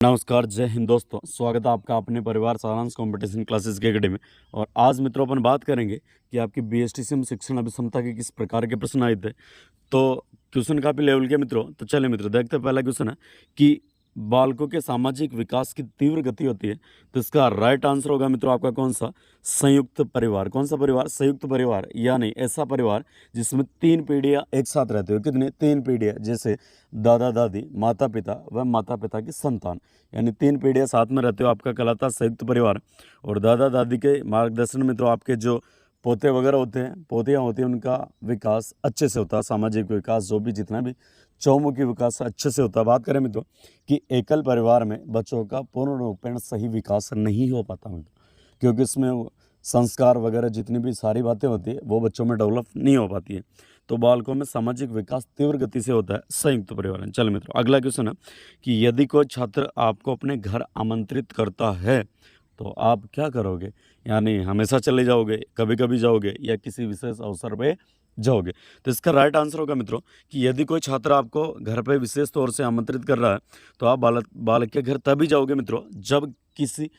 नमस्कार, जय हिंद दोस्तों। स्वागत है आपका अपने परिवार सारांश कंपटीशन क्लासेस की अकेडमी में। और आज मित्रों अपन बात करेंगे कि आपकी बीएसटीसी में शिक्षण अभिक्षमता के किस प्रकार के प्रश्न आए थे। तो क्वेश्चन काफ़ी लेवल के मित्रों। तो चलिए मित्रों देखते हैं। पहला क्वेश्चन है कि बालकों के सामाजिक विकास की तीव्र गति होती है। तो इसका राइट आंसर होगा मित्रों आपका कौन सा? संयुक्त परिवार। कौन सा परिवार? संयुक्त परिवार, यानी ऐसा परिवार जिसमें 3 पीढ़ियाँ एक साथ रहते हो। कितने? 3 पीढ़ियाँ, जैसे दादा दादी, माता पिता व माता पिता की संतान, यानी 3 पीढ़ियाँ साथ में रहते हो, आपका कहलाता है संयुक्त परिवार। और दादा दादी के मार्गदर्शन में तो आपके जो पोते वगैरह होते हैं, पोतियाँ होती हैं, उनका विकास अच्छे से होता है। सामाजिक विकास जो भी जितना भी चौमुखी विकास अच्छे से होता है। बात करें मित्रों कि एकल परिवार में बच्चों का पूर्ण रूपेण सही विकास नहीं हो पाता मित्रों, क्योंकि इसमें संस्कार वगैरह जितनी भी सारी बातें होती है वो बच्चों में डेवलप नहीं हो पाती है। तो बालकों में सामाजिक विकास तीव्र गति से होता है संयुक्त परिवार में। चलो मित्रों अगला क्वेश्चन है कि यदि कोई छात्र आपको अपने घर आमंत्रित करता है तो आप क्या करोगे? यानी हमेशा चले जाओगे, कभी कभी जाओगे, या किसी विशेष अवसर पे जाओगे? तो इसका राइट आंसर होगा मित्रों कि यदि कोई छात्र आपको घर पे विशेष तौर से आमंत्रित कर रहा है तो आप बालक के घर तभी जाओगे मित्रों जब किसी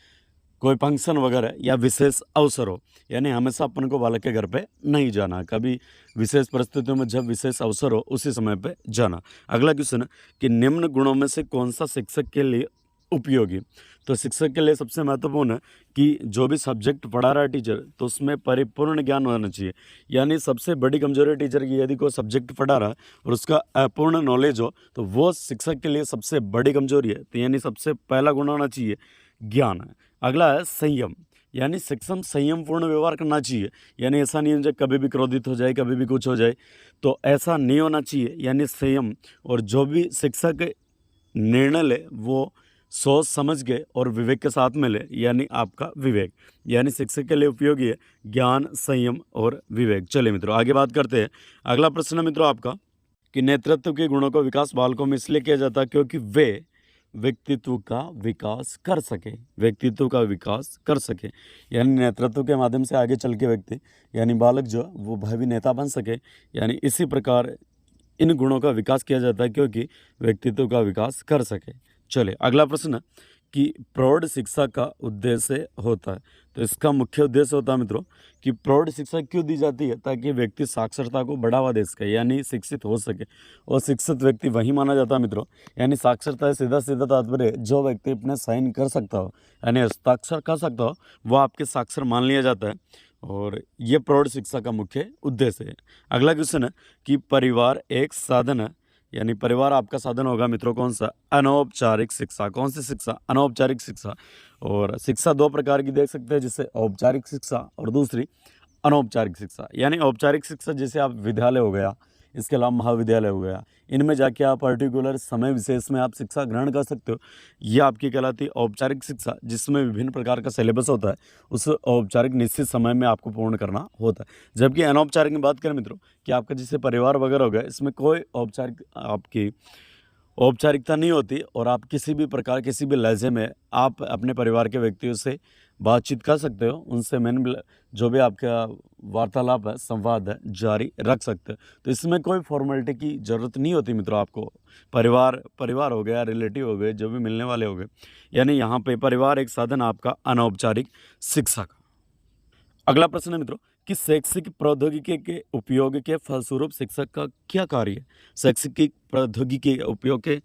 कोई फंक्शन वगैरह या विशेष अवसर हो। यानी हमेशा अपन को बालक के घर पे नहीं जाना, कभी विशेष परिस्थितियों में जब विशेष अवसर हो उसी समय पे जाना। अगला क्वेश्चन है कि निम्न गुणों में से कौन सा शिक्षक के लिए उपयोगी? तो शिक्षक के लिए सबसे महत्वपूर्ण है कि जो भी सब्जेक्ट पढ़ा रहा है टीचर, तो उसमें परिपूर्ण ज्ञान होना चाहिए। यानी सबसे बड़ी कमजोरी टीचर की, यदि कोई सब्जेक्ट पढ़ा रहा है और उसका अपूर्ण नॉलेज हो तो वो शिक्षक के लिए सबसे बड़ी कमजोरी है। तो यानी सबसे पहला गुण होना चाहिए ज्ञान है। अगला है संयम, यानी शिक्षक संयम पूर्ण व्यवहार करना चाहिए। यानी ऐसा नहीं हो जाए कभी भी क्रोधित हो जाए, कभी भी कुछ हो जाए, तो ऐसा नहीं होना चाहिए। यानी संयम, और जो भी शिक्षक निर्णय ले वो सोच समझ के और विवेक के साथ में ले, यानी आपका विवेक। यानी शिक्षक के लिए उपयोगी है ज्ञान, संयम और विवेक। चलिए मित्रों आगे बात करते हैं। अगला प्रश्न है मित्रों आपका कि नेतृत्व के गुणों का विकास बालकों में इसलिए किया जाता है क्योंकि वे व्यक्तित्व का विकास कर सके। व्यक्तित्व का विकास कर सके, यानी नेतृत्व के माध्यम से आगे चल के व्यक्ति यानी बालक जो वो भावी नेता बन सके। यानी इसी प्रकार इन गुणों का विकास किया जाता है क्योंकि व्यक्तित्व का विकास कर सके। चलिए अगला प्रश्न है कि प्रौढ़ शिक्षा का उद्देश्य होता है। तो इसका मुख्य उद्देश्य होता है मित्रों कि प्रौढ़ शिक्षा क्यों दी जाती है? ताकि व्यक्ति साक्षरता को बढ़ावा दे सके, यानी शिक्षित हो सके। और शिक्षित व्यक्ति वही माना जाता है मित्रों, यानी साक्षरता से सीधा सीधा तात्पर्य जो व्यक्ति अपने साइन कर सकता हो, यानी हस्ताक्षर कर सकता हो, वो आपके साक्षर मान लिया जाता है। और ये प्रौढ़ शिक्षा का मुख्य उद्देश्य है। अगला क्वेश्चन है कि परिवार एक साधन है, यानी परिवार आपका साधन होगा मित्रों कौन सा? अनौपचारिक शिक्षा। कौन सी शिक्षा? अनौपचारिक शिक्षा। और शिक्षा 2 प्रकार की देख सकते हैं, जैसे औपचारिक शिक्षा और दूसरी अनौपचारिक शिक्षा। यानी औपचारिक शिक्षा जैसे आप विद्यालय हो गया, इसके अलावा महाविद्यालय हो गया, इनमें जाके आप पर्टिकुलर समय विशेष में आप शिक्षा ग्रहण कर सकते हो। ये आपकी कहलाती है औपचारिक शिक्षा, जिसमें विभिन्न प्रकार का सिलेबस होता है, उस औपचारिक निश्चित समय में आपको पूर्ण करना होता है। जबकि अनौपचारिक की बात करें मित्रों कि आपका जैसे परिवार वगैरह हो गया, इसमें कोई औपचारिक आपकी औपचारिकता नहीं होती और आप किसी भी प्रकार किसी भी लहजे में आप अपने परिवार के व्यक्तियों से बातचीत कर सकते हो, उनसे जो भी आपका वार्तालाप है, संवाद है, जारी रख सकते हो। तो इसमें कोई फॉर्मेलिटी की ज़रूरत नहीं होती मित्रों आपको। परिवार हो गया, रिलेटिव हो गए, जो भी मिलने वाले हो गए, यानी यहाँ पे परिवार एक साधन आपका अनौपचारिक शिक्षा का। अगला प्रश्न है मित्रों कि शैक्षिक प्रौद्योगिकी के उपयोग के फलस्वरूप शिक्षक का क्या कार्य है? शैक्षिक प्रौद्योगिकी के उपयोग के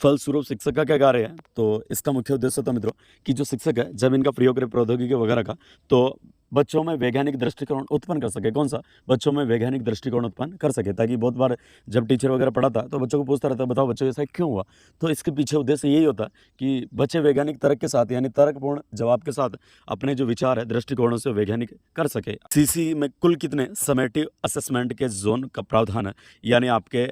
फलस्वरूप शिक्षक का क्या कार्य है? तो इसका मुख्य उद्देश्य होता है मित्रों कि जो शिक्षक है जब इनका प्रयोग करे प्रौद्योगिकी वगैरह का, तो बच्चों में वैज्ञानिक दृष्टिकोण उत्पन्न कर सके। कौन सा? बच्चों में वैज्ञानिक दृष्टिकोण उत्पन्न कर सके, ताकि बहुत बार जब टीचर वगैरह पढ़ाता है तो बच्चों को पूछता रहता है, बताओ बच्चों ऐसा क्यों हुआ? तो इसके पीछे उद्देश्य यही होता है कि बच्चे वैज्ञानिक तर्क के साथ, यानी तर्कपूर्ण जवाब के साथ अपने जो विचार है दृष्टिकोणों से वैज्ञानिक कर सके। सीसी में कुल कितने समेटिव असेसमेंट के जोन का प्रावधान है? यानी आपके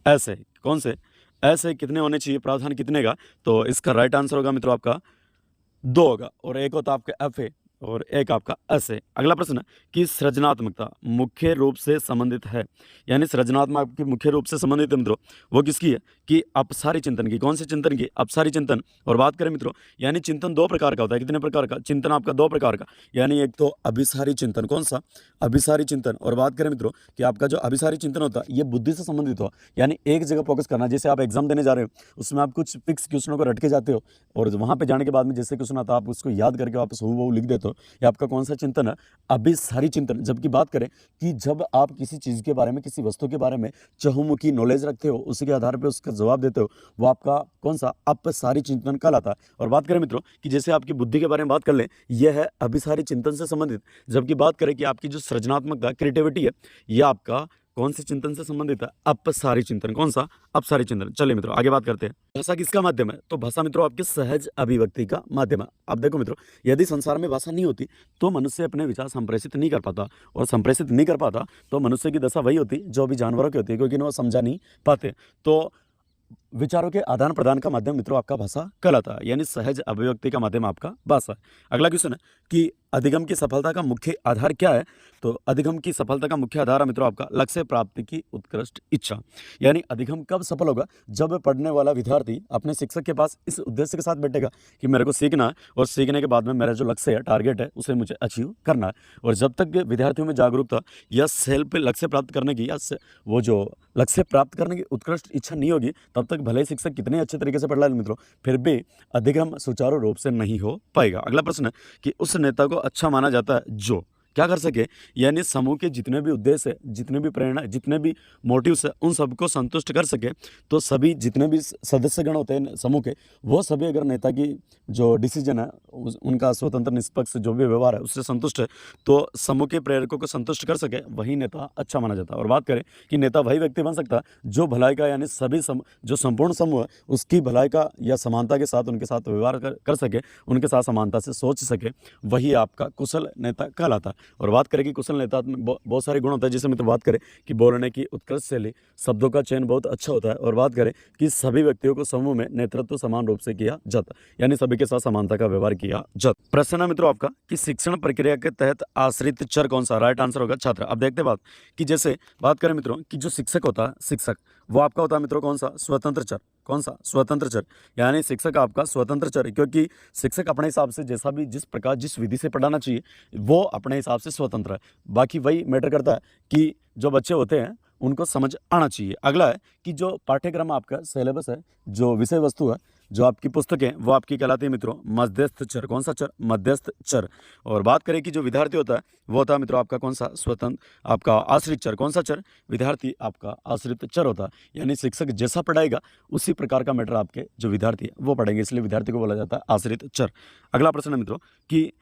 ऐसे कौन से ऐसे कितने होने चाहिए, प्रावधान कितने का? तो इसका राइट आंसर होगा मित्रों आपका 2 होगा। और एक होता है आपका FA, और एक आपका अस है। अगला प्रश्न है कि सृजनात्मकता मुख्य रूप से संबंधित है, यानी सृजनात्मक आपकी मुख्य रूप से संबंधित है मित्रों, वो किसकी है कि अपसारी चिंतन की। कौन से चिंतन की? अपसारी चिंतन। और बात करें मित्रों, यानी चिंतन दो प्रकार का होता है। कितने प्रकार का? चिंतन आपका दो प्रकार का, यानी एक तो अभिसारी चिंतन। कौन सा? अभिसारी चिंतन। और बात करें मित्रों कि आपका जो अभिसारी चिंतन होता है ये बुद्धि से संबंधित हो, यानी एक जगह फोकस करना। जैसे आप एग्जाम देने जा रहे हो, उसमें आप कुछ फिक्स क्वेश्चनों को रट के जाते हो और वहां पे जाने के बाद में जैसे क्वेश्चन आता है आप उसको याद करके वापस हूबहू लिख देते हो। ये आपका कौन सा चिंतन है? अभिसारी चिंतन। जबकि बात करें कि जब आप किसी चीज के बारे में, किसी वस्तु के बारे में चहुमुखी नॉलेज रखते हो, उसी के आधार पर उसका जवाब देते हो, वो आपका कौन सा? अपसारी चिंतन कहलाता है। और बात करें मित्रों कि जैसे आपकी बुद्धि के बारे में बात कर ले, यह है अभिसारी चिंतन से संबंधित। जबकि बात करें कि आपकी जो सृजनात्मकता, क्रिएटिविटी है, यह आपका कौन से चिंतन से संबंधित है? अपसारी चिंतन। कौन सा? अपसारी चिंतन। चलिए मित्रों आगे बात करते हैं। भाषा किसका माध्यम है? तो भाषा मित्रों आपके सहज अभिव्यक्ति का माध्यम है। अब देखो मित्रों, यदि संसार में भाषा नहीं होती तो मनुष्य अपने विचार संप्रेषित नहीं कर पाता, और संप्रेषित नहीं कर पाता तो मनुष्य की दशा वही होती जो अभी जानवरों की होती है, क्योंकि वो समझा नहीं पाते। तो विचारों के आदान प्रदान का माध्यम मित्रों आपका भाषा कहलाता है, यानी सहज अभिव्यक्ति का माध्यम आपका भाषा है। अगला क्वेश्चन है कि अधिगम की सफलता का मुख्य आधार क्या है? तो अधिगम की सफलता का मुख्य आधार है मित्रों आपका लक्ष्य प्राप्ति की उत्कृष्ट इच्छा। यानी अधिगम कब सफल होगा? जब पढ़ने वाला विद्यार्थी अपने शिक्षक के पास इस उद्देश्य के साथ बैठेगा कि मेरे को सीखना है, और सीखने के बाद में मेरा जो लक्ष्य है, टारगेट है, उसे मुझे अचीव करना है। और जब तक विद्यार्थियों में जागरूकता या सेल्फ लक्ष्य प्राप्त करने की, या वो जो लक्ष्य प्राप्त करने की उत्कृष्ट इच्छा नहीं होगी, तब तक भले शिक्षक कितने अच्छे तरीके से पढ़ा ले मित्रों, फिर भी अधिगम सुचारू रूप से नहीं हो पाएगा। अगला प्रश्न है कि उस नेता को अच्छा माना जाता है जो क्या कर सके, यानी समूह के जितने भी उद्देश्य है, जितने भी प्रेरणा, जितने भी मोटिव्स है, उन सबको संतुष्ट कर सके। तो सभी जितने भी सदस्यगण होते हैं समूह के, वो सभी अगर नेता की जो डिसीजन है, उनका स्वतंत्र निष्पक्ष जो भी व्यवहार है उससे संतुष्ट है, तो समूह के प्रेरकों को संतुष्ट कर सके, वही नेता अच्छा माना जाता है। और बात करें कि नेता वही व्यक्ति बन सकता है जो भलाई का, यानी सभी जो संपूर्ण समूह है उसकी भलाई का या समानता के साथ उनके साथ व्यवहार कर सके, उनके साथ समानता से सोच सके, वही आपका कुशल नेता कहलाता है। और बात करें कि कुशल नेता में बहुत सारे गुण होता है। जैसे मित्र बात करें कि बोलने की उत्कृष्ट शैली, शब्दों का चयन बहुत अच्छा होता है। और बात करें कि सभी व्यक्तियों को समूह में नेतृत्व समान रूप से किया जाता है, यानी सभी के साथ समानता का व्यवहार किया जाता। प्रश्न है मित्रों आपका कि शिक्षण प्रक्रिया के तहत आश्रित चर कौन सा? राइट आंसर होगा छात्र। अब देखते बात कि जैसे बात करें मित्रों कि जो शिक्षक होता है, शिक्षक वो आपका होता है मित्रों कौन सा? स्वतंत्र चर। कौन सा? स्वतंत्र चर। यानी शिक्षक आपका स्वतंत्र चर है, क्योंकि शिक्षक अपने हिसाब से जैसा भी, जिस प्रकार, जिस विधि से पढ़ाना चाहिए, वो अपने हिसाब से स्वतंत्र है। बाकी वही मैटर करता है कि जो बच्चे होते हैं उनको समझ आना चाहिए। अगला है कि जो पाठ्यक्रम आपका सिलेबस है, जो विषय वस्तु है, जो आपकी पुस्तकें, वो आपकी कहलाती है मित्रों मध्यस्थ चर। कौन सा चर? मध्यस्थ चर। और बात करें कि जो विद्यार्थी होता है वो होता है मित्रों आपका कौन सा? स्वतंत्र आपका आश्रित चर। कौन सा चर? विद्यार्थी आपका आश्रित चर होता है, यानी शिक्षक जैसा पढ़ाएगा उसी प्रकार का मैटर आपके जो विद्यार्थी है वो पढ़ेंगे, इसलिए विद्यार्थी को बोला जाता है आश्रित चर। अगला प्रश्न है मित्रों कि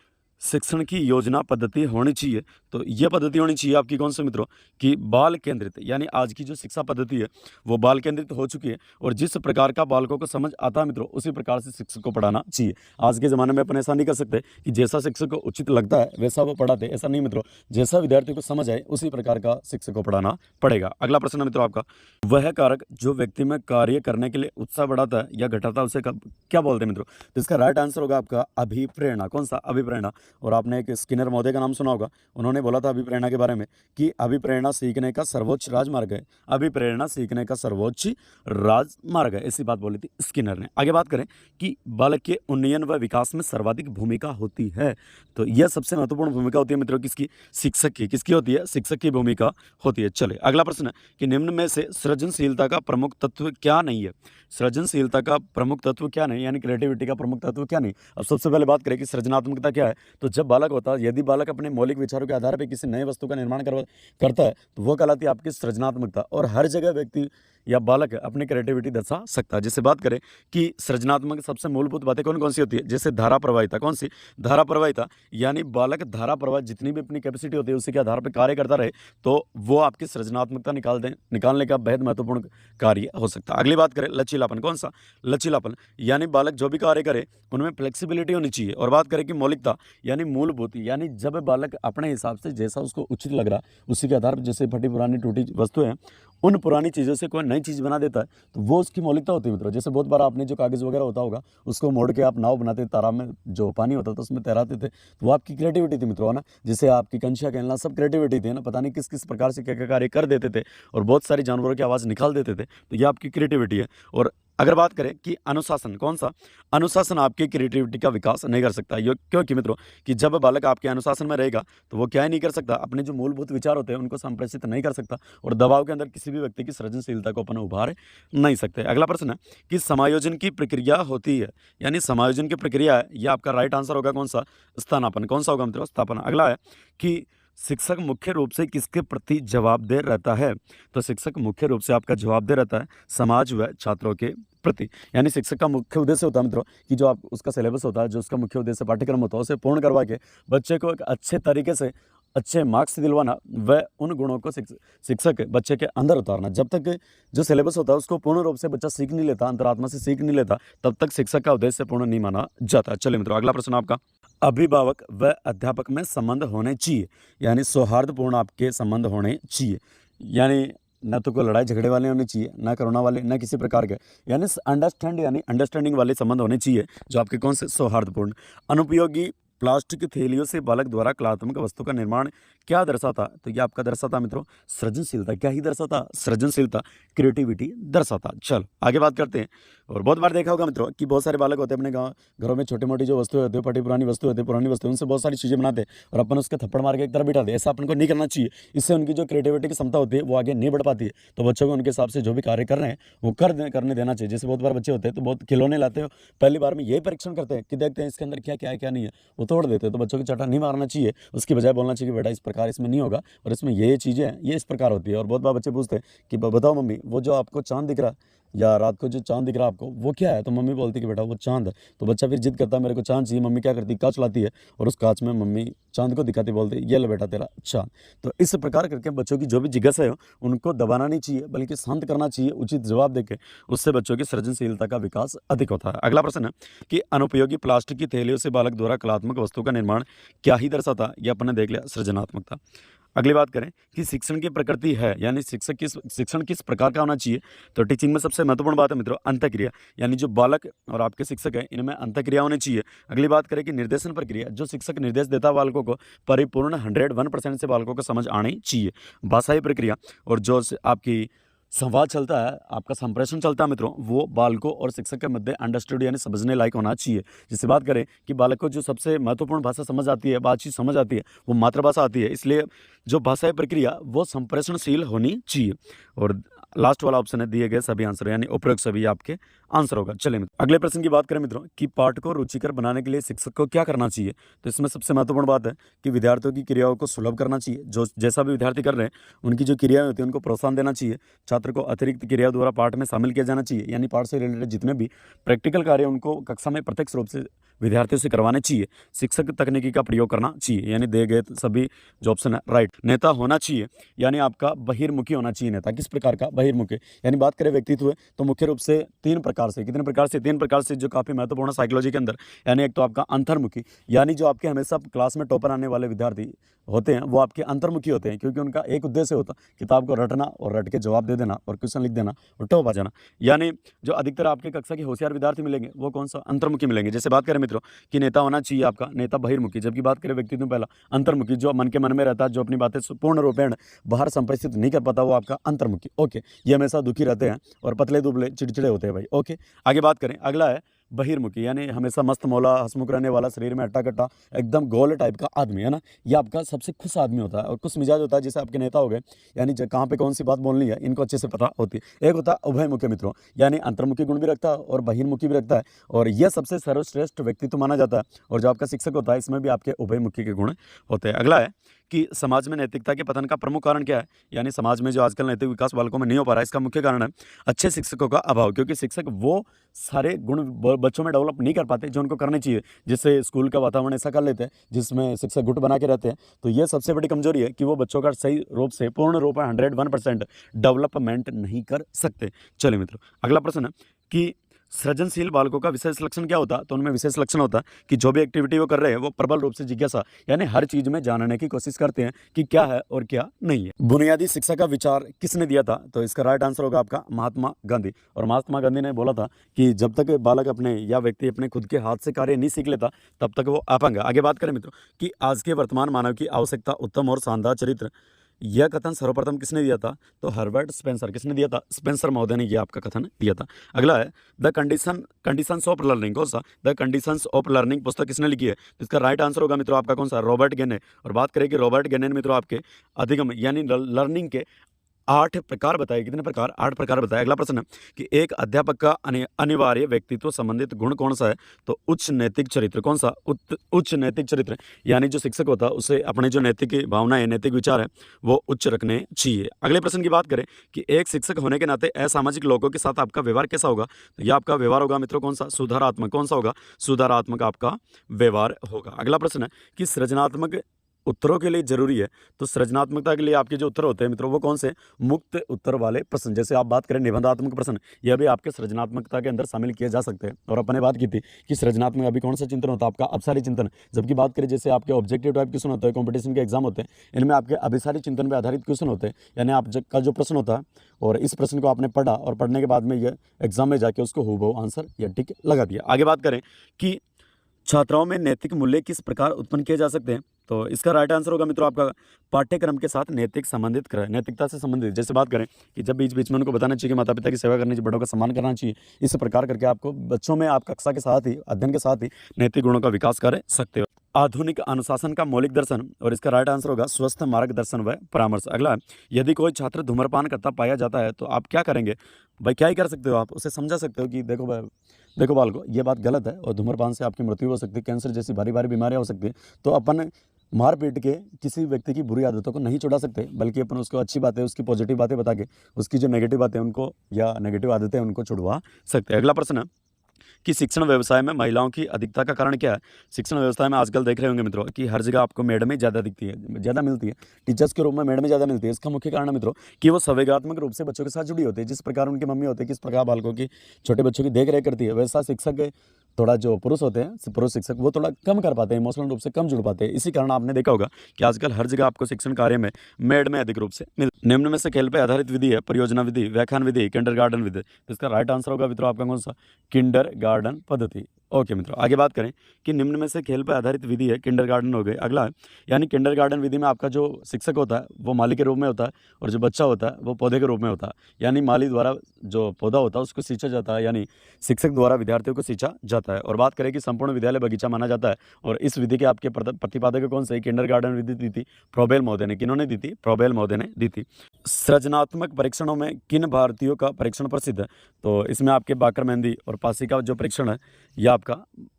शिक्षण की योजना पद्धति होनी चाहिए, तो ये पद्धति होनी चाहिए आपकी कौन से मित्रों कि बाल केंद्रित। यानी आज की जो शिक्षा पद्धति है वो बाल केंद्रित हो चुकी है, और जिस प्रकार का बालकों को समझ आता है मित्रों उसी प्रकार से शिक्षक को पढ़ाना चाहिए। आज के ज़माने में अपन ऐसा नहीं कर सकते कि जैसा शिक्षक को उचित लगता है वैसा वो पढ़ाते, ऐसा नहीं मित्रों। जैसा विद्यार्थी को समझ आए उसी प्रकार का शिक्षक को पढ़ाना पड़ेगा। अगला प्रश्न है मित्रों आपका, वह कारक जो व्यक्ति में कार्य करने के लिए उत्साह बढ़ाता है या घटाता है उसे क्या बोलते हैं मित्रों? तो इसका राइट आंसर होगा आपका अभिप्रेरणा। कौन सा? अभिप्रेरणा। और आपने एक स्किनर महोदय का नाम सुना होगा, उन्होंने बोला था अभिप्रेरणा के बारे में कि अभिप्रेरणा सीखने का सर्वोच्च राजमार्ग है। अभिप्रेरणा सीखने का सर्वोच्च राजमार्ग है, ऐसी बात बोली थी स्किनर ने। आगे बात करें कि बालक के उन्नयन व विकास में सर्वाधिक भूमिका होती है, तो यह सबसे महत्वपूर्ण भूमिका होती है मित्रों किसकी? शिक्षक की। किसकी होती है? शिक्षक की भूमिका होती है। चले अगला प्रश्न है कि निम्न में से सृजनशीलता का प्रमुख तत्व क्या नहीं है? सृजनशीलता का प्रमुख तत्व क्या नहीं, यानी क्रिएटिविटी का प्रमुख तत्व क्या नहीं? अब सबसे पहले बात करें कि सृजनात्मकता क्या है। तो जब बालक होता है, यदि बालक अपने मौलिक विचारों के आधार पर किसी नए वस्तु का निर्माण करता है तो वो कहलाती है आपकी सृजनात्मकता। और हर जगह व्यक्ति या बालक अपनी क्रिएटिविटी दर्शा सकता है। जैसे बात करें कि सृजनात्मक सबसे मूलभूत बातें कौन कौन सी होती है? जैसे धारा प्रवाहिता। कौन सी? धारा प्रवाहिता, यानी बालक धारा प्रवाह जितनी भी अपनी कैपेसिटी होती है उसी के आधार पर कार्य करता रहे तो वो आपकी सृजनात्मकता निकालने का बेहद महत्वपूर्ण कार्य हो सकता है। अगली बात करें लचीलापन। कौन सा? लचीलापन, यानी बालक जो भी कार्य करे उनमें फ्लेक्सिबिलिटी होनी चाहिए। और बात करें कि मौलिकता, यानी मूलभूत, यानी जब बालक अपने हिसाब से जैसा उसको उचित लग रहा उसी के आधार पर, जैसे फटी पुरानी टूटी वस्तु है उन पुरानी चीज़ों से कोई नई चीज़ बना देता है तो वो उसकी मौलिकता होती है मित्रों। जैसे बहुत बार आपने जो कागज़ वगैरह होता होगा उसको मोड़ के आप नाव बनाते थे, तालाब में जो पानी होता था उसमें तैराते थे, तो वो आपकी क्रिएटिविटी थी मित्रों, है ना। जैसे आपकी कंचिया खेलना सब क्रिएटिविटी थी ना, पता नहीं किस किस प्रकार से क्या क्या कार्य कर देते थे और बहुत सारी जानवरों की आवाज़ निकाल देते थे, तो ये आपकी क्रिएटिविटी है। और अगर बात करें कि अनुशासन कौन सा, अनुशासन आपकी क्रिएटिविटी का विकास नहीं कर सकता। ये क्योंकि मित्रों कि जब बालक आपके अनुशासन में रहेगा तो वो क्या ही नहीं कर सकता, अपने जो मूलभूत विचार होते हैं उनको संप्रेषित नहीं कर सकता और दबाव के अंदर किसी भी व्यक्ति की सृजनशीलता को अपन उभार नहीं सकते। अगला प्रश्न है कि समायोजन की प्रक्रिया होती है, यानी समायोजन की प्रक्रिया है, ये आपका राइट आंसर होगा कौन सा, स्थानापन्न। कौन सा होगा मित्रों, स्थापना। अगला है कि शिक्षक मुख्य रूप से किसके प्रति जवाबदेह रहता है, तो शिक्षक मुख्य रूप से आपका जवाबदेह रहता है समाज व छात्रों के प्रति। यानी शिक्षक का मुख्य उद्देश्य होता है मित्रों कि जो आप उसका सिलेबस होता है, जो उसका मुख्य उद्देश्य पाठ्यक्रम होता है, उसे पूर्ण करवा के बच्चे को एक अच्छे तरीके से अच्छे मार्क्स दिलवाना व उन गुणों को शिक्षक बच्चे के अंदर उतारना। जब तक जो सिलेबस होता है उसको पूर्ण रूप से बच्चा सीख नहीं लेता, अंतरात्मा से सीख नहीं लेता, तब तक शिक्षक का उद्देश्य पूर्ण नहीं माना जाता। चलिए मित्रों, अगला प्रश्न आपका, अभिभावक व अध्यापक में संबंध होने चाहिए, यानी सौहार्दपूर्ण आपके संबंध होने चाहिए, यानी ना तो कोई लड़ाई झगड़े वाले होने चाहिए, ना करुणा वाले, ना किसी प्रकार के, यानी अंडरस्टैंडिंग वाले संबंध होने चाहिए जो आपके कौन से सौहार्दपूर्ण। अनुपयोगी प्लास्टिक थैलियों से बालक द्वारा कलात्मक वस्तु का निर्माण क्या दर्शाता, तो ये आपका दर्शाता मित्रों सृजनशीलता। क्या ही दर्शाता, सृजनशीलता, क्रिएटिविटी दर्शाता। चलो आगे बात करते हैं। और बहुत बार देखा होगा मित्रों कि बहुत सारे बालक होते हैं अपने घरों में, छोटी मोटी जो वस्तुएं होती है, फटी पुरानी वस्तु होती है, पुरानी वस्तु, उनसे बहुत सारी चीज़ें बनाते हैं और अपन उसके थप्पड़ मार के एक तरफ बिठा दे। ऐसा अपन को नहीं करना चाहिए, इससे उनकी जो क्रिएटिविटी की क्षमता होती है वो आगे नहीं बढ़ पाती है। तो बच्चों को उनके हिसाब से जो भी कार्य कर रहे हैं वो करने देना चाहिए। जैसे बहुत बार बच्चे होते हैं तो बहुत खिलौने लाते हो, पहली बार में यही परीक्षण करते हैं कि देखते हैं इसके अंदर क्या क्या है क्या नहीं है, वो तोड़ देते हैं। तो बच्चों को चाटा नहीं मारना चाहिए, उसकी बजाय बोलना चाहिए कि बेटा इस प्रकार इसमें नहीं होगा और इसमें ये चीज़ें हैं, ये इस प्रकार होती है। और बहुत बार बच्चे पूछते हैं कि बताओ मम्मी वो जो आपको चांद दिख रहा है या रात को जो चांद दिख रहा है आपको वो क्या है, तो मम्मी बोलती है कि बेटा वो चांद है। तो बच्चा फिर जिद करता है मेरे को चांद चाहिए। मम्मी क्या करती है, कांच लाती है और उस कांच में मम्मी चांद को दिखाती, बोलती है ये ले बेटा तेरा चांद। तो इस प्रकार करके बच्चों की जो भी जिज्ञासा है उनको दबाना नहीं चाहिए बल्कि शांत करना चाहिए, उचित जवाब देके। उससे बच्चों की सृजनशीलता का विकास अधिक होता है। अगला प्रश्न है कि अनुपयोगी प्लास्टिक की थैलियों से बालक द्वारा कलात्मक वस्तु का निर्माण क्या ही दर्शाता, ये अपने देख लिया सृजनात्मकता। अगली बात करें कि शिक्षण की प्रकृति है, यानी शिक्षण किस प्रकार का होना चाहिए, तो टीचिंग में सबसे महत्वपूर्ण बात है मित्रों अंतःक्रिया, यानी जो बालक और आपके शिक्षक है इनमें अंतःक्रिया होनी चाहिए। अगली बात करें कि निर्देशन प्रक्रिया, जो शिक्षक निर्देश देता है बालकों को परिपूर्ण 101% से बालकों को समझ आनी चाहिए। भाषाई प्रक्रिया और जो आपकी संवाद चलता है, आपका संप्रेषण चलता है मित्रों, वो बालकों और शिक्षक के मध्य अंडरस्टूड यानी समझने लायक होना चाहिए। जिससे बात करें कि बालक को जो सबसे महत्वपूर्ण भाषा समझ आती है, बातचीत समझ आती है, वो मातृभाषा आती है। इसलिए जो भाषाई प्रक्रिया वो संप्रेषणशील होनी चाहिए। और लास्ट वाला ऑप्शन है दिए गए सभी आंसर, यानी उपरोक्त सभी आपके आंसर होगा। चलिए अगले प्रश्न की बात करें मित्रों कि पाठ को रुचिकर बनाने के लिए शिक्षक को क्या करना चाहिए, तो इसमें सबसे महत्वपूर्ण बात है कि विद्यार्थियों की क्रियाओं को सुलभ करना चाहिए। जो जैसा भी विद्यार्थी कर रहे हैं उनकी जो क्रियाएं होती हैं उनको प्रोत्साहन देना चाहिए। छात्र को अतिरिक्त क्रिया द्वारा पाठ में शामिल किया जाना चाहिए, यानी पाठ से रिलेटेड जितने भी प्रैक्टिकल कार्य उनको कक्षा में प्रत्यक्ष रूप से विद्यार्थियों से करवाने चाहिए। शिक्षक तकनीकी का प्रयोग करना चाहिए, यानी दिए गए सभी जो ऑप्शन है राइट। नेता होना चाहिए, यानी आपका बहिर्मुखी होना चाहिए। नेता किस प्रकार का, बहिर्मुखी, यानी बात करें व्यक्तित्व तो मुख्य रूप से 3 प्रकार से, कितने प्रकार से, 3 प्रकार से जो काफ़ी महत्वपूर्ण साइकोलॉजी के अंदर, यानी एक तो आपका अंतर्मुखी, यानी जो आपके हमेशा क्लास में टॉपर आने वाले विद्यार्थी होते हैं वो आपके अंतर्मुखी होते हैं, क्योंकि उनका एक उद्देश्य होता है किताब को रटना और रट के जवाब दे देना और क्वेश्चन लिख देना और टॉप आ जाना। यानी जो अधिकतर आपके कक्षा के होशियार विद्यार्थी मिलेंगे वो कौन सा, अंतर्मुखी मिलेंगे। जैसे बात करें मित्रों कि नेता होना चाहिए आपका नेता बहिर्मुखी, जबकि बात करें व्यक्तित्व पहला अंतर्मुखी, जो मन के मन में रहता है, जो अपनी बातें पूर्ण रूपेण बाहर संप्रेषित नहीं कर पाता, वो आपका अंतर्मुखी। ओके, ये हमेशा दुखी रहते हैं और पतले दुबले चिड़चिड़े होते हैं भाई। ओके, आगे बात करें, अगला है बहिर्मुखी, यानी हमेशा मस्त मौला हंसमुख रहने वाला, शरीर में अट्टा कट्टा एकदम गोल टाइप का आदमी, है ना। ये आपका सबसे खुश आदमी होता है और खुश मिजाज होता है। जैसे आपके नेता हो गए, यानी कहाँ पे कौन सी बात बोलनी है इनको अच्छे से पता होती है। एक होता है उभयमुखी मित्रों, यानी अंतर्मुखी गुण भी रखता है और बहिर्मुखी भी रखता है, और यह सबसे सर्वश्रेष्ठ व्यक्तित्व माना जाता है। और जो आपका शिक्षक होता है इसमें भी आपके उभयमुखी के गुण होते हैं। अगला है कि समाज में नैतिकता के पतन का प्रमुख कारण क्या है, यानी समाज में जो आजकल नैतिक विकास बालकों में नहीं हो पा रहा है, इसका मुख्य कारण है अच्छे शिक्षकों का अभाव, क्योंकि शिक्षक वो सारे गुण बच्चों में डेवलप नहीं कर पाते जो उनको करने चाहिए। जिससे स्कूल का वातावरण ऐसा कर लेते हैं जिसमें शिक्षक गुट बना के रहते हैं, तो ये सबसे बड़ी कमजोरी है कि वो बच्चों का सही रूप से पूर्ण रूप में 101% डेवलपमेंट नहीं कर सकते। चलिए मित्रों, अगला प्रश्न है कि सृजनशील बालकों का विशेष लक्षण क्या होता है? तो उनमें विशेष लक्षण होता है कि जो भी एक्टिविटी वो कर रहे हैं वो प्रबल रूप से जिज्ञासा यानी हर चीज में जानने की कोशिश करते हैं कि क्या है और क्या नहीं है। बुनियादी शिक्षा का विचार किसने दिया था? तो इसका राइट आंसर होगा आपका महात्मा गांधी। और महात्मा गांधी ने बोला था कि जब तक बालक अपने या व्यक्ति अपने खुद के हाथ से कार्य नहीं सीख लेता तब तक वो अपंग है। आगे बात करें मित्रों कि आज के वर्तमान मानव की आवश्यकता उत्तम और शानदार चरित्र, यह कथन सर्वप्रथम किसने दिया था? तो हर्बर्ट स्पेंसर। किसने दिया था? स्पेंसर महोदय ने यह आपका कथन दिया था। अगला है द कंडीशंस ऑफ लर्निंग। कौन सा? द कंडीशंस ऑफ लर्निंग पुस्तक किसने लिखी है? तो इसका राइट आंसर होगा मित्रों आपका कौन सा? रॉबर्ट गेने। और बात करें कि रॉबर्ट गेने ने मित्रों आपके अधिगम यानी लर्निंग के 8 प्रकार बताए। कितने प्रकार? 8 प्रकार बताए। अगला प्रश्न है कि एक अध्यापक का अनिवार्य व्यक्तित्व संबंधित गुण कौन सा है? तो उच्च नैतिक चरित्र। कौन सा? उच्च नैतिक चरित्र यानी जो शिक्षक होता है उसे अपने जो नैतिक भावनाएं नैतिक विचार है वो उच्च रखने चाहिए। अगले प्रश्न की बात करें कि एक शिक्षक होने के नाते असामाजिक लोगों के साथ आपका व्यवहार कैसा होगा? तो यह आपका व्यवहार होगा मित्रों कौन सा? सुधारात्मक। कौन सा होगा? सुधारात्मक आपका व्यवहार होगा। अगला प्रश्न है कि सृजनात्मक उत्तरों के लिए जरूरी है। तो सृजनात्मकता के लिए आपके जो उत्तर होते हैं मित्रों वो कौन से? मुक्त उत्तर वाले प्रश्न। जैसे आप बात करें निबंधात्मक प्रश्न, यह भी आपके सृजनात्मकता के अंदर शामिल किए जा सकते हैं। और अपने बात की थी कि सृजनात्मक अभी कौन सा चिंतन होता है? आपका अभिसारी चिंतन। जबकि बात करें जैसे आपके ऑब्जेक्टिव टाइप क्वेश्चन होते हैं, कॉम्पिटिशन के एग्जाम होते हैं, इनमें आपके अभिसारी चिंतन पर आधारित क्वेश्चन होते हैं। यानी आप का जो प्रश्न होता है और इस प्रश्न को आपने पढ़ा और पढ़ने के बाद में यह एग्जाम में जाके उसको हूबहू आंसर या टिक लगा दिया। आगे बात करें कि छात्राओं में नैतिक मूल्य किस प्रकार उत्पन्न किए जा सकते हैं? तो इसका राइट आंसर होगा मित्रों आपका पाठ्यक्रम के साथ नैतिक संबंधित करें, नैतिकता से संबंधित। जैसे बात करें कि जब बीच बीच में उनको बताना चाहिए कि माता पिता की सेवा करनी चाहिए, बड़ों का सम्मान करना चाहिए। इस प्रकार करके आपको बच्चों में आप कक्षा के साथ ही अध्ययन के साथ ही नैतिक गुणों का विकास कर सकते हो। आधुनिक अनुशासन का मौलिक दर्शन। और इसका राइट आंसर होगा स्वस्थ मार्गदर्शन व परामर्श। अगला है यदि कोई छात्र धूम्रपान करता पाया जाता है तो आप क्या करेंगे? भाई क्या ही कर सकते हो? आप उसे समझा सकते हो कि देखो भाई देखो बालको ये बात गलत है और धूम्रपान से आपकी मृत्यु हो सकती है, कैंसर जैसी भारी भारी बीमारियां हो सकती है। तो अपन मार पीट के किसी व्यक्ति की बुरी आदतों को नहीं छुड़ा सकते, बल्कि अपन उसको अच्छी बातें उसकी पॉजिटिव बातें बता के उसकी जो नेगेटिव बातें उनको या नेगेटिव आदतें उनको छुड़वा सकते हैं। अगला प्रश्न है कि शिक्षण व्यवसाय में महिलाओं की अधिकता का कारण क्या है? शिक्षण व्यवसाय में आजकल देख रहे होंगे मित्रों कि हर जगह आपको मैडमें ज़्यादा दिखती है, ज़्यादा मिलती है, टीचर्स के रूप में मैडमें ज़्यादा मिलती है। इसका मुख्य कारण है मित्रों कि वो संवेगात्मक रूप से बच्चों के साथ जुड़ी होती है। जिस प्रकार उनकी मम्मी होती है, किस प्रकार बालकों की छोटे बच्चों की देख रेख करती है, वैसा शिक्षक थोड़ा जो पुरुष होते हैं, पुरुष शिक्षक वो थोड़ा कम कर पाते हैं, इमोशनल रूप से कम जुड़ पाते हैं। इसी कारण आपने देखा होगा कि आजकल हर जगह आपको शिक्षण कार्य में मेड में अधिक रूप से निम्न में से खेल पे आधारित विधि है? परियोजना विधि, व्याख्यान विधि, किंडरगार्टन विधि। तो इसका राइट आंसर होगा मित्रों आपका कौन सा? किंडरगार्टन पद्धति। ओके मित्रों आगे बात करें कि निम्न में से खेल पर आधारित विधि है, किंडरगार्टन हो गई। अगला है यानी किंडरगार्टन विधि में आपका जो शिक्षक होता है वो माली के रूप में होता है और जो बच्चा होता है वो पौधे के रूप में होता है। यानी माली द्वारा जो पौधा होता है उसको सींचा जाता है, यानी शिक्षक द्वारा विद्यार्थियों को सींचा जाता है। और बात करें कि संपूर्ण विद्यालय बगीचा माना जाता है और इस विधि के आपके प्रतिपादक कौन से? किंडरगार्टन विधि दी थी फ्रोबेल महोदय ने। किन्होंने दी थी? फ्रोबेल महोदय ने दी थी। सृजनात्मक परीक्षणों में किन भारतीयों का परीक्षण प्रसिद्ध है? तो इसमें आपके बाकर मेहंदी और पासी का जो परीक्षण है यह आपका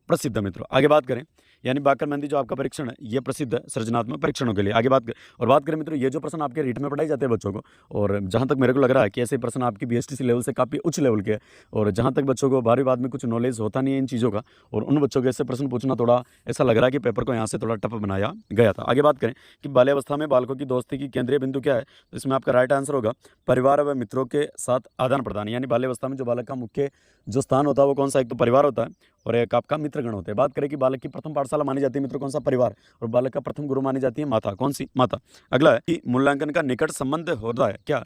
प्रसिद्ध है मित्रों। आगे बात करें यानी बाकर मेहंदी जो आपका परीक्षण है ये प्रसिद्ध है सृजनात्मक परीक्षणों के लिए। आगे बात करें मित्रों ये जो प्रश्न आपके रीट में पढ़ाई जाते हैं बच्चों को, और जहाँ तक मेरे को लग रहा है कि ऐसे प्रश्न आपकी बीएसटीसी लेवल से काफ़ी उच्च लेवल के हैं, और जहाँ तक बच्चों को बारहवीं बाद में कुछ नॉलेज होता नहीं है इन चीज़ों का, और उन बच्चों को ऐसे प्रश्न पूछना थोड़ा ऐसा लग रहा है कि पेपर को यहाँ से थोड़ा टफ बनाया गया था। आगे बात करें कि बाल्यावस्था में बालकों की दोस्ती की केंद्रीय बिंदु क्या है? तो इसमें आपका राइट आंसर होगा परिवार व मित्रों के साथ आदान प्रदान। यानी बाल्यावस्था में जो बालक का मुख्य जो स्थान होता है वो कौन सा? एक तो परिवार होता है और एक आपका मित्रगण होता है। बात करें कि बालक की प्रथम पाठशाला मानी जाती है मित्रों कौन सा? परिवार। और बालक का प्रथम गुरु मानी जाती है माता। कौन सी? माता। अगला है कि मूल्यांकन का निकट संबंध होता है क्या?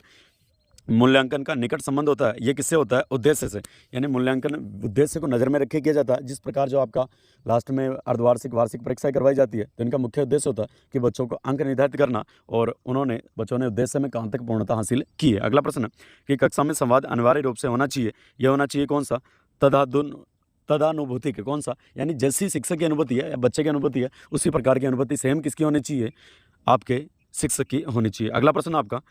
मूल्यांकन का निकट संबंध होता है, ये किससे होता है? उद्देश्य से। यानी मूल्यांकन उद्देश्य को नज़र में रखे किया जाता है। जिस प्रकार जो आपका लास्ट में अर्धवार्षिक वार्षिक परीक्षाएं करवाई जाती है तो इनका मुख्य उद्देश्य होता है कि बच्चों को अंक निर्धारित करना, और बच्चों ने उद्देश्य में कहाँ तक पूर्णता हासिल की है। अगला प्रश्न है कि कक्षा में संवाद अनिवार्य रूप से होना चाहिए, यह होना चाहिए कौन सा? तदानुभूति के। कौन सा? यानी जैसी शिक्षक की अनुभूति है या बच्चे की अनुभूति है उसी प्रकार की अनुभूति सेम किसकी होनी चाहिए? आपके शिक्षक की होनी चाहिए। अगला प्रश्न आपका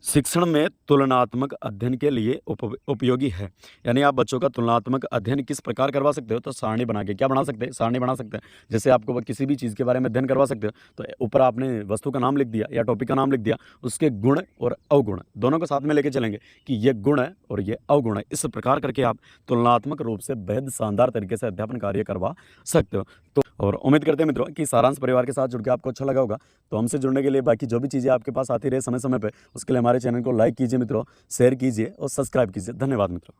शिक्षण में तुलनात्मक अध्ययन के लिए उपयोगी है। यानी आप बच्चों का तुलनात्मक अध्ययन किस प्रकार करवा सकते हो? तो सारणी बना के। क्या बना सकते हैं? सारणी बना सकते हैं। जैसे आपको किसी भी चीज़ के बारे में अध्ययन करवा सकते हो तो ऊपर आपने वस्तु का नाम लिख दिया या टॉपिक का नाम लिख दिया, उसके गुण और अवगुण दोनों को साथ में लेके चलेंगे कि ये गुण है और ये अवगुण है। इस प्रकार करके आप तुलनात्मक रूप से बेहद शानदार तरीके से अध्यापन कार्य करवा सकते हो। तो और उम्मीद करते हैं मित्रों कि सारांश परिवार के साथ जुड़ के आपको अच्छा लगा होगा। तो हमसे जुड़ने के लिए बाकी जो भी चीज़ें आपके पास आती रहे समय समय पे, उसके लिए हमारे चैनल को लाइक कीजिए मित्रों, शेयर कीजिए और सब्सक्राइब कीजिए। धन्यवाद मित्रों।